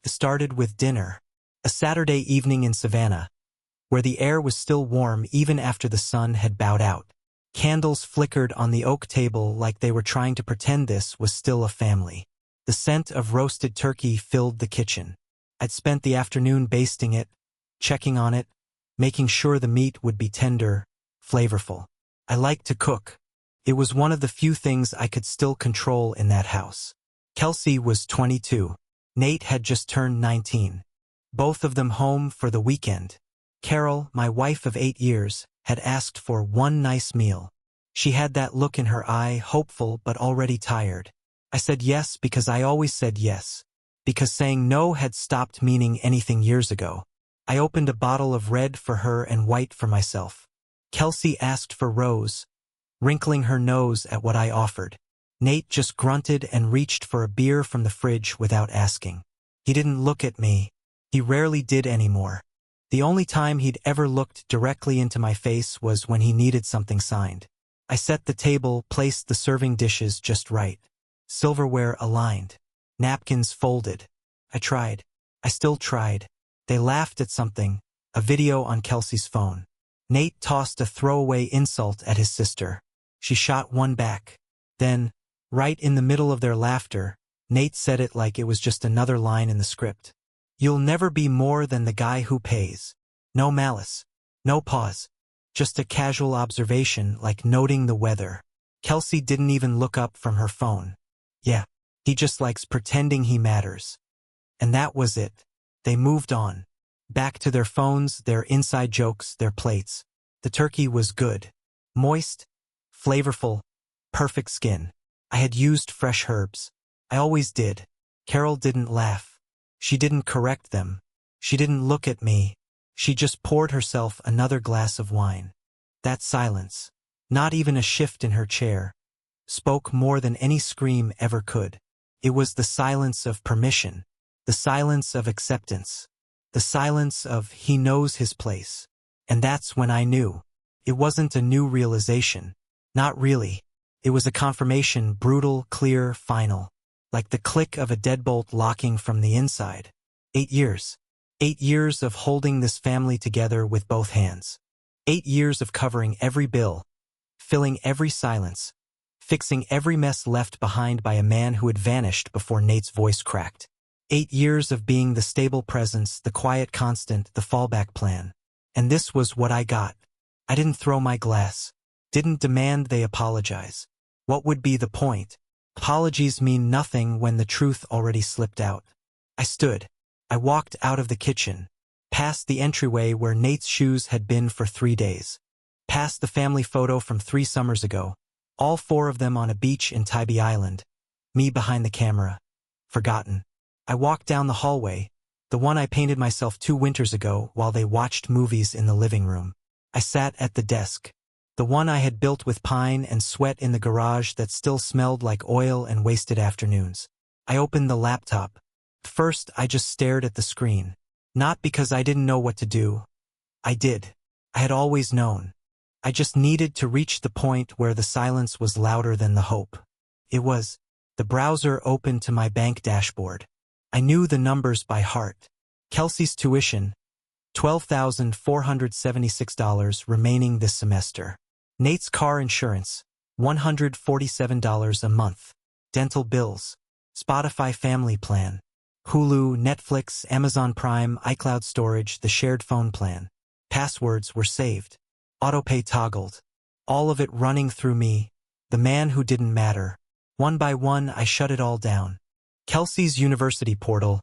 It started with dinner. A Saturday evening in Savannah, where the air was still warm even after the sun had bowed out. Candles flickered on the oak table like they were trying to pretend this was still a family. The scent of roasted turkey filled the kitchen. I'd spent the afternoon basting it, checking on it, making sure the meat would be tender, flavorful. I liked to cook. It was one of the few things I could still control in that house. Kelsey was 22. Nate had just turned 19. Both of them home for the weekend. Carol, my wife of 8 years, had asked for one nice meal. She had that look in her eye, hopeful but already tired. I said yes because I always said yes. Because saying no had stopped meaning anything years ago. I opened a bottle of red for her and white for myself. Kelsey asked for rose, wrinkling her nose at what I offered. Nate just grunted and reached for a beer from the fridge without asking. He didn't look at me. He rarely did anymore. The only time he'd ever looked directly into my face was when he needed something signed. I set the table, placed the serving dishes just right. Silverware aligned. Napkins folded. I tried. I still tried. They laughed at something, a video on Kelsey's phone. Nate tossed a throwaway insult at his sister. She shot one back. Then, right in the middle of their laughter, Nate said it like it was just another line in the script. "You'll never be more than the guy who pays." No malice. No pause. Just a casual observation like noting the weather. Kelsey didn't even look up from her phone. Yeah, he just likes pretending he matters. And that was it. They moved on. Back to their phones, their inside jokes, their plates. The turkey was good. Moist, flavorful, perfect skin. I had used fresh herbs. I always did. Carol didn't laugh. She didn't correct them. She didn't look at me. She just poured herself another glass of wine. That silence, not even a shift in her chair, spoke more than any scream ever could. It was the silence of permission, the silence of acceptance, the silence of he knows his place. And that's when I knew. It wasn't a new realization. Not really. It was a confirmation, brutal, clear, final. Like the click of a deadbolt locking from the inside. 8 years. 8 years of holding this family together with both hands. 8 years of covering every bill, filling every silence, fixing every mess left behind by a man who had vanished before Nate's voice cracked. 8 years of being the stable presence, the quiet constant, the fallback plan. And this was what I got. I didn't throw my glass. Didn't demand they apologize. What would be the point? Apologies mean nothing when the truth already slipped out. I stood. I walked out of the kitchen, past the entryway where Nate's shoes had been for 3 days, past the family photo from 3 summers ago, all 4 of them on a beach in Tybee Island, me behind the camera, forgotten. I walked down the hallway, the one I painted myself 2 winters ago while they watched movies in the living room. I sat at the desk, the one I had built with pine and sweat in the garage that still smelled like oil and wasted afternoons. I opened the laptop. First, I just stared at the screen. Not because I didn't know what to do. I did. I had always known. I just needed to reach the point where the silence was louder than the hope. It was. The browser opened to my bank dashboard. I knew the numbers by heart. Kelsey's tuition, $12,476 remaining this semester. Nate's car insurance, $147 a month. Dental bills, Spotify family plan, Hulu, Netflix, Amazon Prime, iCloud storage, the shared phone plan. Passwords were saved. Autopay toggled. All of it running through me, the man who didn't matter. One by one, I shut it all down. Kelsey's university portal.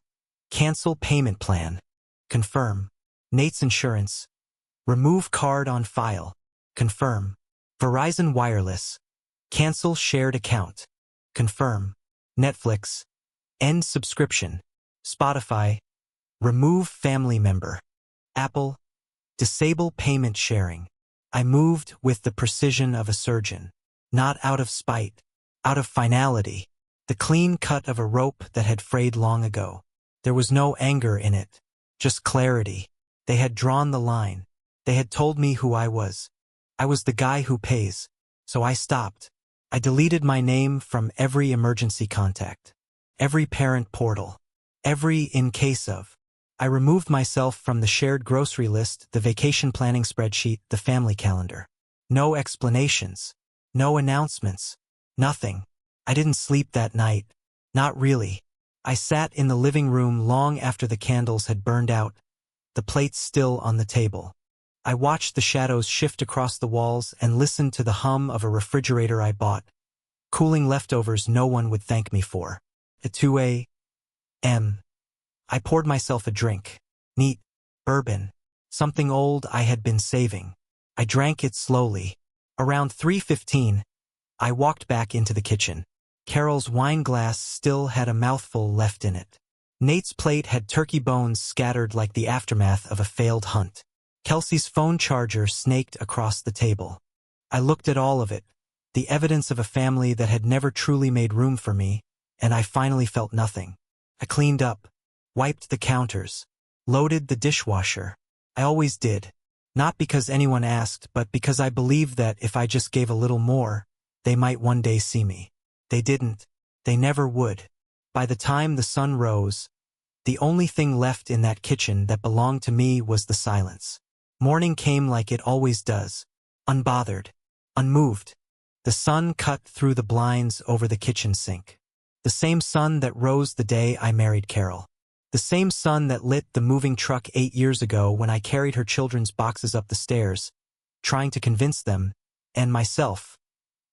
Cancel payment plan. Confirm. Nate's insurance. Remove card on file. Confirm. Verizon Wireless. Cancel shared account. Confirm. Netflix. End subscription. Spotify. Remove family member. Apple. Disable payment sharing. I moved with the precision of a surgeon. Not out of spite. Out of finality. The clean cut of a rope that had frayed long ago. There was no anger in it. Just clarity. They had drawn the line. They had told me who I was. I was the guy who pays. So I stopped. I deleted my name from every emergency contact. Every parent portal. Every in case of. I removed myself from the shared grocery list, the vacation planning spreadsheet, the family calendar. No explanations. No announcements. Nothing. I didn't sleep that night. Not really. I sat in the living room long after the candles had burned out, the plates still on the table. I watched the shadows shift across the walls and listened to the hum of a refrigerator I bought, cooling leftovers no one would thank me for. At 2 a.m., I poured myself a drink. Neat. Bourbon. Something old I had been saving. I drank it slowly. Around 3:15, I walked back into the kitchen. Carol's wine glass still had a mouthful left in it. Nate's plate had turkey bones scattered like the aftermath of a failed hunt. Kelsey's phone charger snaked across the table. I looked at all of it, the evidence of a family that had never truly made room for me, and I finally felt nothing. I cleaned up, wiped the counters, loaded the dishwasher. I always did. Not because anyone asked, but because I believed that if I just gave a little more, they might one day see me. They didn't. They never would. By the time the sun rose, the only thing left in that kitchen that belonged to me was the silence. Morning came like it always does, unbothered, unmoved. The sun cut through the blinds over the kitchen sink. The same sun that rose the day I married Carol. The same sun that lit the moving truck 8 years ago when I carried her children's boxes up the stairs, trying to convince them, and myself,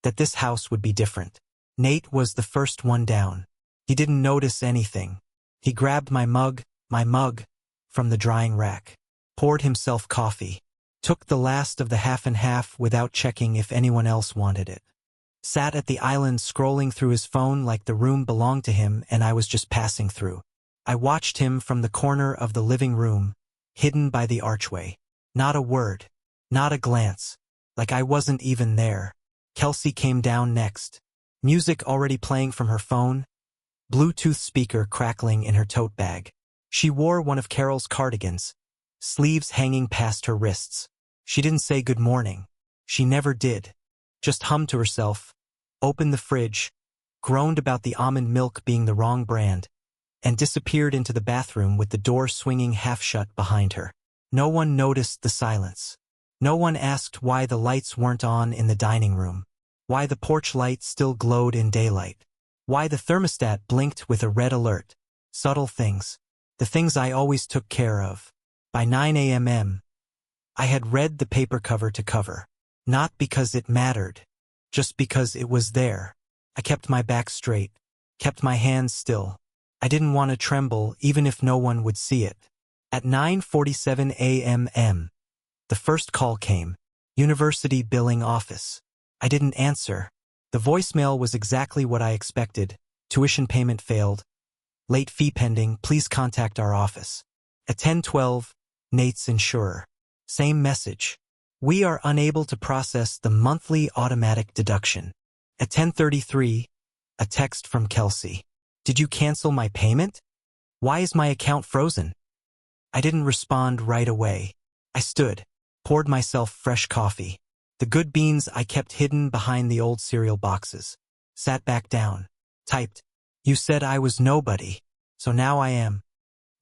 that this house would be different. Nate was the first one down. He didn't notice anything. He grabbed my mug, from the drying rack, poured himself coffee, took the last of the half and half without checking if anyone else wanted it. Sat at the island scrolling through his phone like the room belonged to him and I was just passing through. I watched him from the corner of the living room, hidden by the archway. Not a word, not a glance, like I wasn't even there. Kelsey came down next. Music already playing from her phone, Bluetooth speaker crackling in her tote bag. She wore one of Carol's cardigans, sleeves hanging past her wrists. She didn't say good morning. She never did. Just hummed to herself, opened the fridge, groaned about the almond milk being the wrong brand, and disappeared into the bathroom with the door swinging half shut behind her. No one noticed the silence. No one asked why the lights weren't on in the dining room, why the porch light still glowed in daylight, why the thermostat blinked with a red alert. Subtle things. The things I always took care of. By 9 a.m., I had read the paper cover to cover. Not because it mattered, just because it was there. I kept my back straight, kept my hands still. I didn't want to tremble even if no one would see it. At 9:47 a.m., the first call came. University billing office. I didn't answer. The voicemail was exactly what I expected. Tuition payment failed. Late fee pending, please contact our office. At 10:12, Nate's insurer. Same message. We are unable to process the monthly automatic deduction. At 10:33, a text from Kelsey. Did you cancel my payment? Why is my account frozen? I didn't respond right away. I stood, poured myself fresh coffee. The good beans I kept hidden behind the old cereal boxes. Sat back down. Typed, you said I was nobody, so now I am.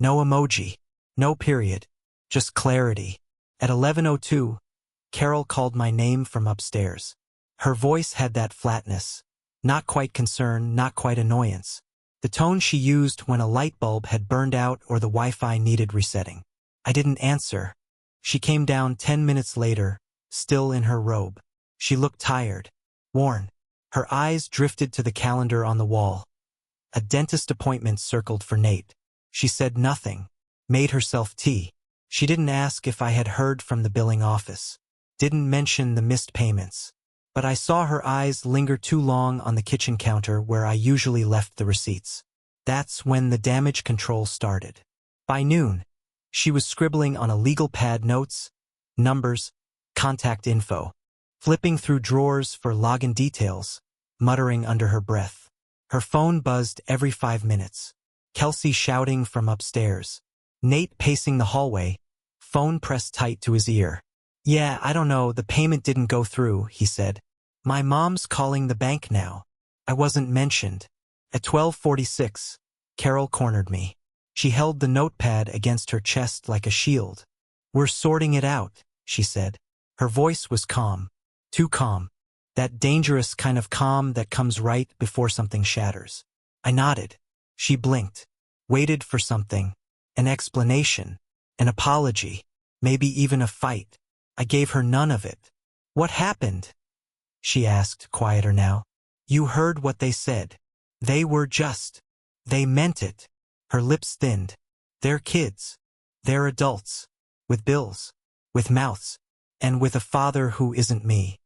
No emoji. No period. Just clarity. At 11:02, Carol called my name from upstairs. Her voice had that flatness. Not quite concern, not quite annoyance. The tone she used when a light bulb had burned out or the Wi-Fi needed resetting. I didn't answer. She came down 10 minutes later, still in her robe. She looked tired, worn. Her eyes drifted to the calendar on the wall. A dentist appointment circled for Nate. She said nothing, made herself tea. She didn't ask if I had heard from the billing office. Didn't mention the missed payments. But I saw her eyes linger too long on the kitchen counter where I usually left the receipts. That's when the damage control started. By noon, she was scribbling on a legal pad notes, numbers, contact info, flipping through drawers for login details, muttering under her breath. Her phone buzzed every 5 minutes. Kelsey shouting from upstairs. Nate pacing the hallway, phone pressed tight to his ear. Yeah, I don't know, the payment didn't go through, he said. My mom's calling the bank now. I wasn't mentioned. At 12:46, Carol cornered me. She held the notepad against her chest like a shield. "We're sorting it out," she said. Her voice was calm. Too calm. That dangerous kind of calm that comes right before something shatters. I nodded. She blinked. Waited for something. An explanation. An apology. Maybe even a fight. I gave her none of it. "What happened?" she asked, quieter now. "You heard what they said. They were just. They meant it." Her lips thinned. "They're kids. They're adults. With bills. With mouths. And with a father who isn't me."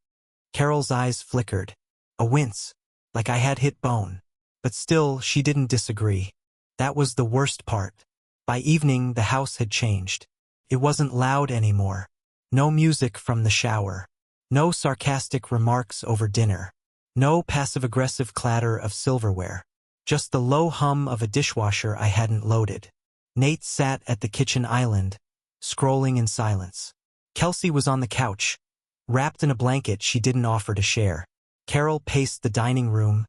Carol's eyes flickered. A wince. Like I had hit bone. But still, she didn't disagree. That was the worst part. By evening, the house had changed. It wasn't loud anymore. No music from the shower. No sarcastic remarks over dinner. No passive-aggressive clatter of silverware. Just the low hum of a dishwasher I hadn't loaded. Nate sat at the kitchen island, scrolling in silence. Kelsey was on the couch, wrapped in a blanket she didn't offer to share. Carol paced the dining room,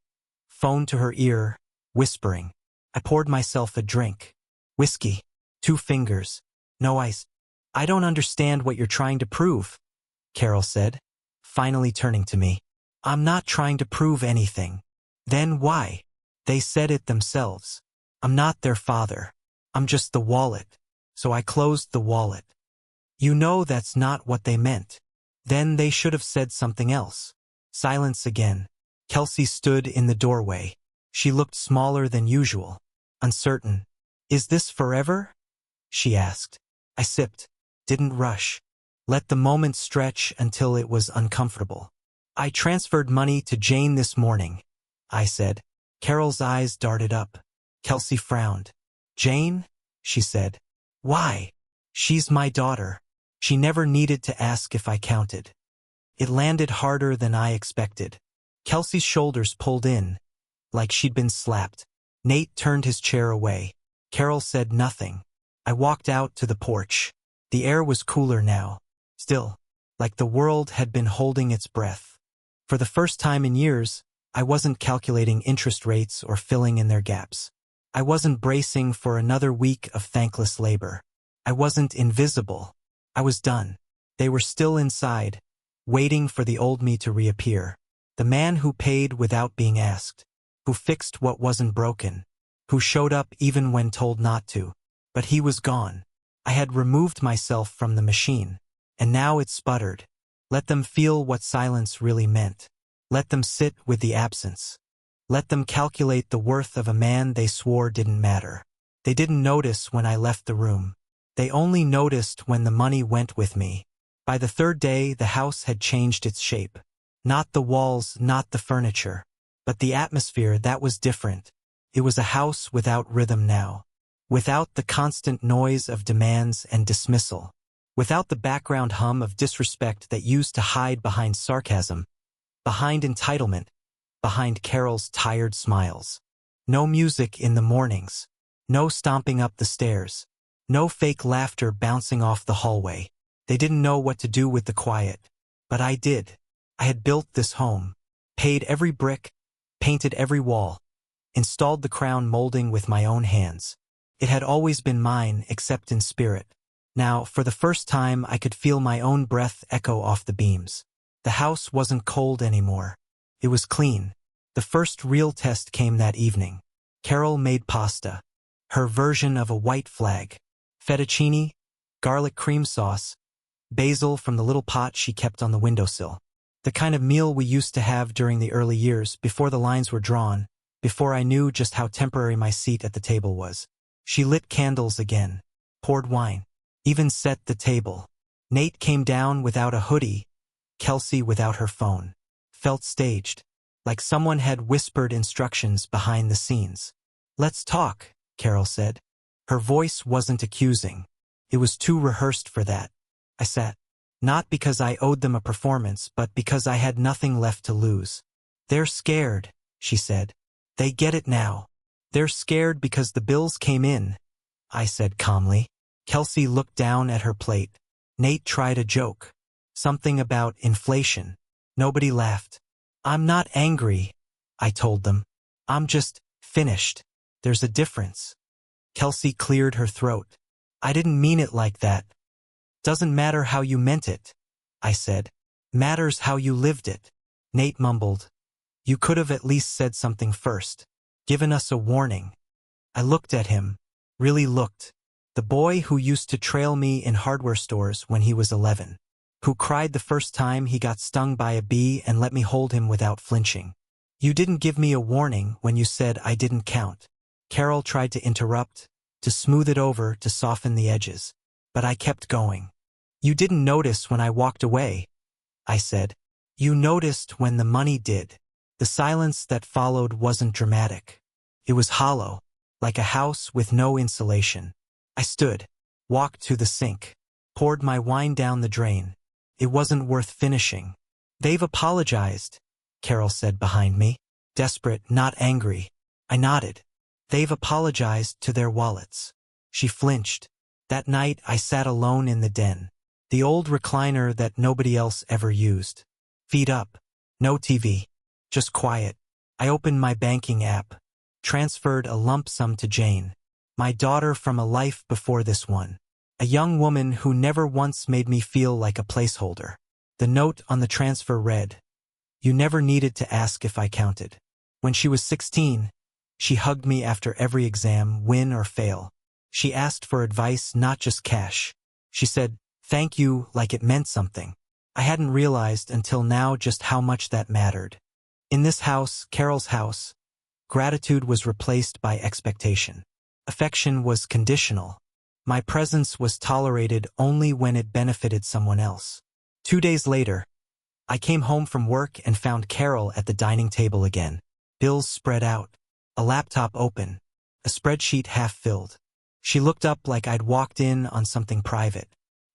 phone to her ear, whispering. I poured myself a drink. Whiskey. 2 fingers. No ice. "I don't understand what you're trying to prove," Carol said, finally turning to me. "I'm not trying to prove anything." "Then why?" "They said it themselves. I'm not their father. I'm just the wallet." So I closed the wallet. "You know that's not what they meant." "Then they should have said something else." Silence again. Kelsey stood in the doorway. She looked smaller than usual. Uncertain. "Is this forever?" she asked. I sipped. Didn't rush. Let the moment stretch until it was uncomfortable. "I transferred money to Jane this morning," I said. Carol's eyes darted up. Kelsey frowned. "Jane?" she said. "Why?" "She's my daughter." She never needed to ask if I counted. It landed harder than I expected. Kelsey's shoulders pulled in, like she'd been slapped. Nate turned his chair away. Carol said nothing. I walked out to the porch. The air was cooler now. Still, like the world had been holding its breath. For the first time in years, I wasn't calculating interest rates or filling in their gaps. I wasn't bracing for another week of thankless labor. I wasn't invisible. I was done. They were still inside, waiting for the old me to reappear. The man who paid without being asked, who fixed what wasn't broken, who showed up even when told not to. But he was gone. I had removed myself from the machine, and now it sputtered. Let them feel what silence really meant. Let them sit with the absence. Let them calculate the worth of a man they swore didn't matter. They didn't notice when I left the room. They only noticed when the money went with me. By the 3rd day, the house had changed its shape. Not the walls, not the furniture, but the atmosphere. That was different. It was a house without rhythm now. Without the constant noise of demands and dismissal. Without the background hum of disrespect that used to hide behind sarcasm, behind entitlement, behind Carol's tired smiles. No music in the mornings. No stomping up the stairs. No fake laughter bouncing off the hallway. They didn't know what to do with the quiet. But I did. I had built this home. Paid every brick. Painted every wall. Installed the crown molding with my own hands. It had always been mine, except in spirit. Now, for the first time, I could feel my own breath echo off the beams. The house wasn't cold anymore. It was clean. The first real test came that evening. Carol made pasta. Her version of a white flag. Fettuccine, garlic cream sauce, basil from the little pot she kept on the windowsill. The kind of meal we used to have during the early years, before the lines were drawn, before I knew just how temporary my seat at the table was. She lit candles again, poured wine, even set the table. Nate came down without a hoodie, Kelsey without her phone. Felt staged, like someone had whispered instructions behind the scenes. "Let's talk," Carol said. Her voice wasn't accusing. It was too rehearsed for that. I sat. Not because I owed them a performance, but because I had nothing left to lose. "They're scared," she said. "They get it now. They're scared because the bills came in," I said calmly. Kelsey looked down at her plate. Nate tried a joke. Something about inflation. Nobody laughed. "I'm not angry," I told them. "I'm just finished. There's a difference." Kelsey cleared her throat. I didn't mean it like that. Doesn't matter how you meant it, I said. Matters how you lived it. Nate mumbled. You could have at least said something first. Given us a warning. I looked at him. Really looked. The boy who used to trail me in hardware stores when he was 11. Who cried the first time he got stung by a bee and let me hold him without flinching. You didn't give me a warning when you said I didn't count. Carol tried to interrupt, to smooth it over, to soften the edges. But I kept going. You didn't notice when I walked away, I said. You noticed when the money did. The silence that followed wasn't dramatic. It was hollow, like a house with no insulation. I stood, walked to the sink, poured my wine down the drain. It wasn't worth finishing. They've apologized, Carol said behind me. Desperate, not angry. I nodded. They've apologized to their wallets. She flinched. That night I sat alone in the den. The old recliner that nobody else ever used. Feet up. No TV. Just quiet. I opened my banking app. Transferred a lump sum to Jane. My daughter from a life before this one. A young woman who never once made me feel like a placeholder. The note on the transfer read, You never needed to ask if I counted. When she was 16, she hugged me after every exam, win or fail. She asked for advice, not just cash. She said, thank you, like it meant something. I hadn't realized until now just how much that mattered. In this house, Carol's house, gratitude was replaced by expectation. Affection was conditional. My presence was tolerated only when it benefited someone else. 2 days later, I came home from work and found Carol at the dining table again. Bills spread out. A laptop open. A spreadsheet half filled. She looked up like I'd walked in on something private.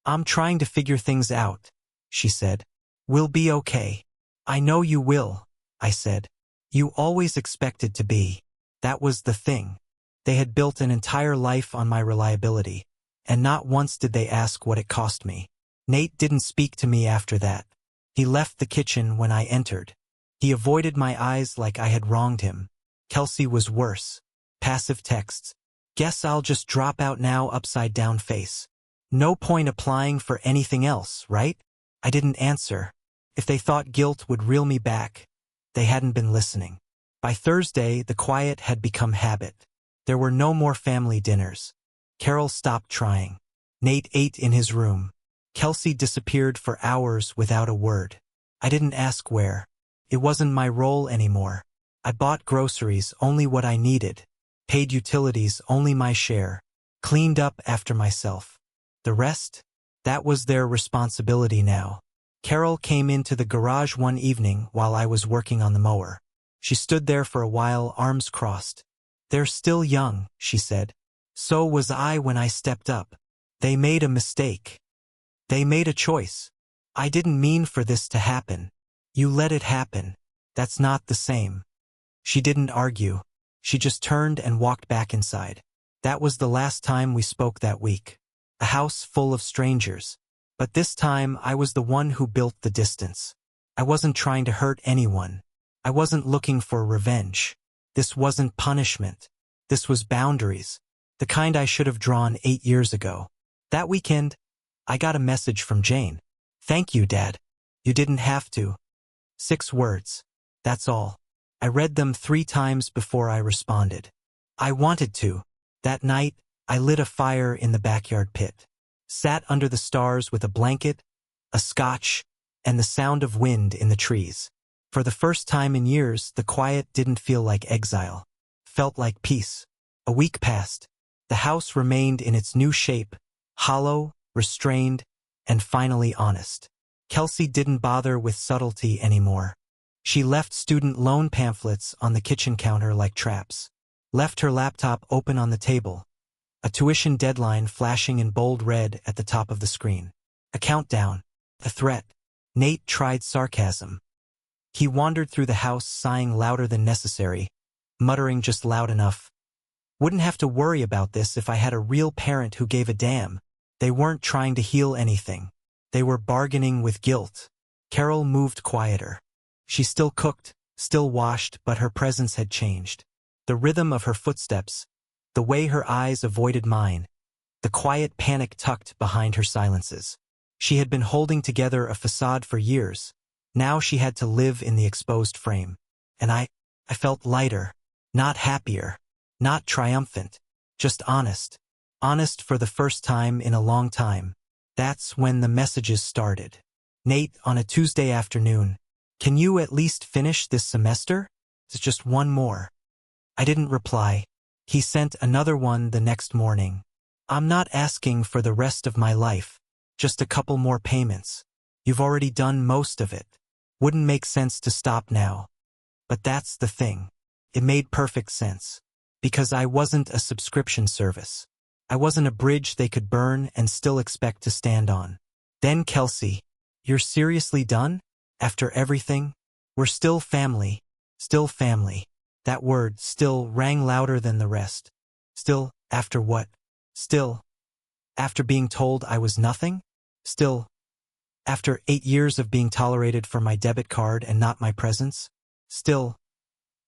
I'm trying to figure things out, she said. We'll be okay. I know you will, I said. You always expected to be. That was the thing. They had built an entire life on my reliability, and not once did they ask what it cost me. Nate didn't speak to me after that. He left the kitchen when I entered. He avoided my eyes like I had wronged him. Kelsey was worse. Passive texts. Guess I'll just drop out now, upside down face. No point applying for anything else, right? I didn't answer. If they thought guilt would reel me back, they hadn't been listening. By Thursday, the quiet had become habit. There were no more family dinners. Carol stopped trying. Nate ate in his room. Kelsey disappeared for hours without a word. I didn't ask where. It wasn't my role anymore. I bought groceries, only what I needed. Paid utilities, only my share. Cleaned up after myself. The rest? That was their responsibility now. Carol came into the garage one evening while I was working on the mower. She stood there for a while, arms crossed. They're still young, she said. So was I when I stepped up. They made a mistake. They made a choice. I didn't mean for this to happen. You let it happen. That's not the same. She didn't argue. She just turned and walked back inside. That was the last time we spoke that week. A house full of strangers. But this time I was the one who built the distance. I wasn't trying to hurt anyone. I wasn't looking for revenge. This wasn't punishment. This was boundaries. The kind I should have drawn 8 years ago. That weekend, I got a message from Jane. Thank you, Dad. You didn't have to. 6 words. That's all. I read them 3 times before I responded. I wanted to. That night, I lit a fire in the backyard pit. Sat under the stars with a blanket, a scotch, and the sound of wind in the trees. For the first time in years, the quiet didn't feel like exile. Felt like peace. A week passed. The house remained in its new shape, hollow, restrained, and finally honest. Kelsey didn't bother with subtlety anymore. She left student loan pamphlets on the kitchen counter like traps. Left her laptop open on the table. A tuition deadline flashing in bold red at the top of the screen. A countdown. A threat. Nate tried sarcasm. He wandered through the house sighing louder than necessary, muttering just loud enough. Wouldn't have to worry about this if I had a real parent who gave a damn. They weren't trying to heal anything. They were bargaining with guilt. Carol moved quieter. She still cooked, still washed, but her presence had changed. The rhythm of her footsteps, the way her eyes avoided mine, the quiet panic tucked behind her silences. She had been holding together a facade for years. Now she had to live in the exposed frame. And I felt lighter, not happier, not triumphant, just honest. Honest for the first time in a long time. That's when the messages started. Nate, on a Tuesday afternoon, can you at least finish this semester? It's just one more. I didn't reply. He sent another one the next morning. I'm not asking for the rest of my life. Just a couple more payments. You've already done most of it. Wouldn't make sense to stop now. But that's the thing. It made perfect sense. Because I wasn't a subscription service. I wasn't a bridge they could burn and still expect to stand on. Then Kelsey, you're seriously done? After everything? We're still family. Still family. That word, still, rang louder than the rest. Still, after what? Still, after being told I was nothing? Still, after 8 years of being tolerated for my debit card and not my presence? Still,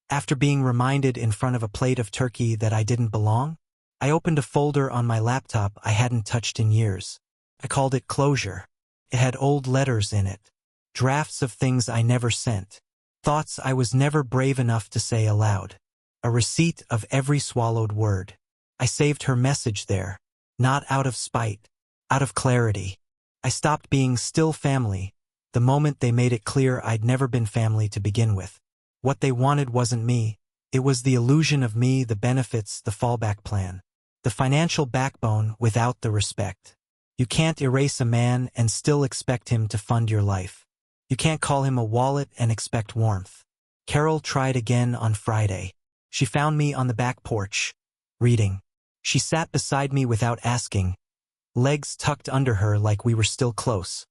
after being reminded in front of a plate of turkey that I didn't belong? I opened a folder on my laptop I hadn't touched in years. I called it Closure. It had old letters in it. Drafts of things I never sent. Thoughts I was never brave enough to say aloud. A receipt of every swallowed word. I saved her message there. Not out of spite. Out of clarity. I stopped being still family the moment they made it clear I'd never been family to begin with. What they wanted wasn't me. It was the illusion of me, the benefits, the fallback plan. The financial backbone without the respect. You can't erase a man and still expect him to fund your life. You can't call him a wallet and expect warmth. Carol tried again on Friday. She found me on the back porch, reading. She sat beside me without asking, legs tucked under her like we were still close.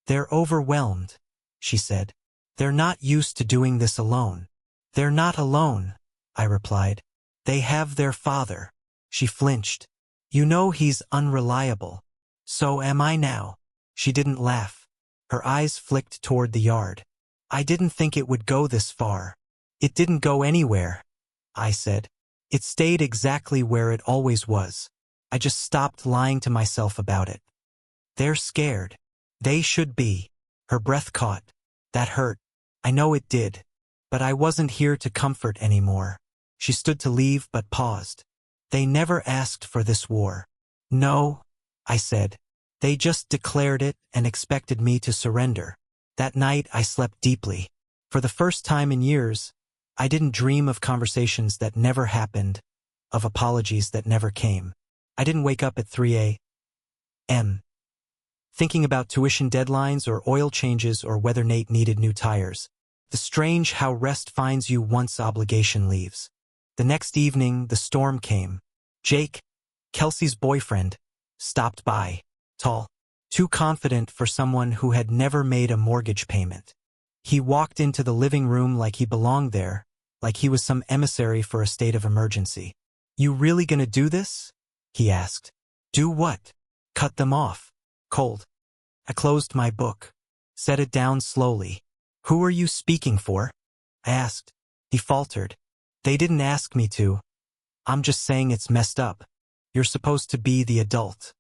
They're overwhelmed, she said. They're not used to doing this alone. They're not alone, I replied. They have their father. She flinched. You know he's unreliable. So am I now. She didn't laugh. Her eyes flicked toward the yard. I didn't think it would go this far. It didn't go anywhere, I said. It stayed exactly where it always was. I just stopped lying to myself about it. They're scared. They should be. Her breath caught. That hurt. I know it did. But I wasn't here to comfort anymore. She stood to leave but paused. They never asked for this war. No, I said. They just declared it and expected me to surrender. That night I slept deeply. For the first time in years, I didn't dream of conversations that never happened, of apologies that never came. I didn't wake up at 3 a.m. thinking about tuition deadlines or oil changes or whether Nate needed new tires. The strange how rest finds you once obligation leaves. The next evening, the storm came. Jake, Kelsey's boyfriend, stopped by. Tall, too confident for someone who had never made a mortgage payment. He walked into the living room like he belonged there, like he was some emissary for a state of emergency. You really gonna do this? He asked. Do what? Cut them off. Cold. I closed my book. Set it down slowly. Who are you speaking for? I asked. He faltered. They didn't ask me to. I'm just saying it's messed up. You're supposed to be the adult.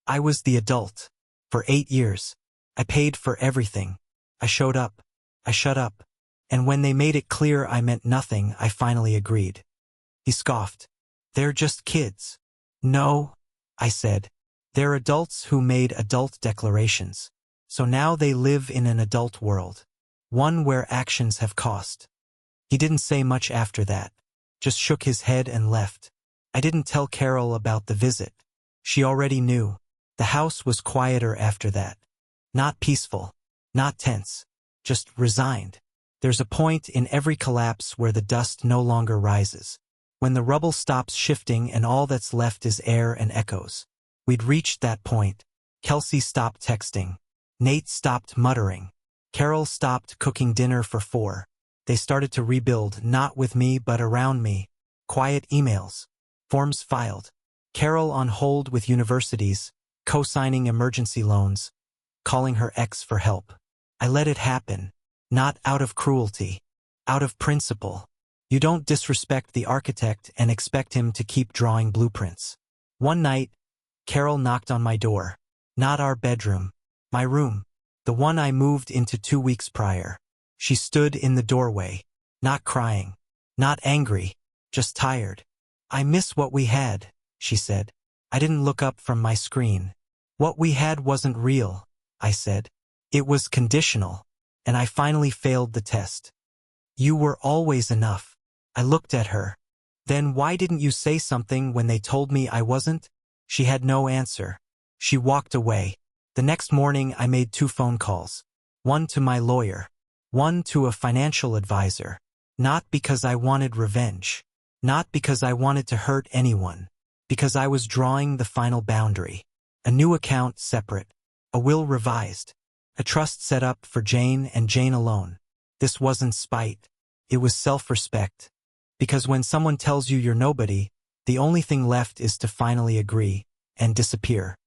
I was the adult. For 8 years. I paid for everything. I showed up. I shut up. And when they made it clear I meant nothing, I finally agreed. He scoffed. They're just kids. No, I said. They're adults who made adult declarations. So now they live in an adult world. One where actions have cost. He didn't say much after that. Just shook his head and left. I didn't tell Carol about the visit. She already knew. The house was quieter after that. Not peaceful. Not tense. Just resigned. There's a point in every collapse where the dust no longer rises. When the rubble stops shifting and all that's left is air and echoes. We'd reached that point. Kelsey stopped texting. Nate stopped muttering. Carol stopped cooking dinner for 4. They started to rebuild, not with me but around me. Quiet emails. Forms filed. Carol on hold with universities, co-signing emergency loans, calling her ex for help. I let it happen. Not out of cruelty. Out of principle. You don't disrespect the architect and expect him to keep drawing blueprints. One night, Carol knocked on my door. Not our bedroom. My room. The one I moved into 2 weeks prior. She stood in the doorway. Not crying. Not angry. Just tired. "I miss what we had," she said. I didn't look up from my screen. "What we had wasn't real," I said. "It was conditional." And I finally failed the test. "You were always enough." I looked at her. "Then why didn't you say something when they told me I wasn't?" She had no answer. She walked away. The next morning I made 2 phone calls. One to my lawyer. One to a financial advisor. Not because I wanted revenge. Not because I wanted to hurt anyone. Because I was drawing the final boundary. A new account separate. A will revised. A trust set up for Jane and Jane alone. This wasn't spite. It was self-respect. Because when someone tells you you're nobody, the only thing left is to finally agree and disappear.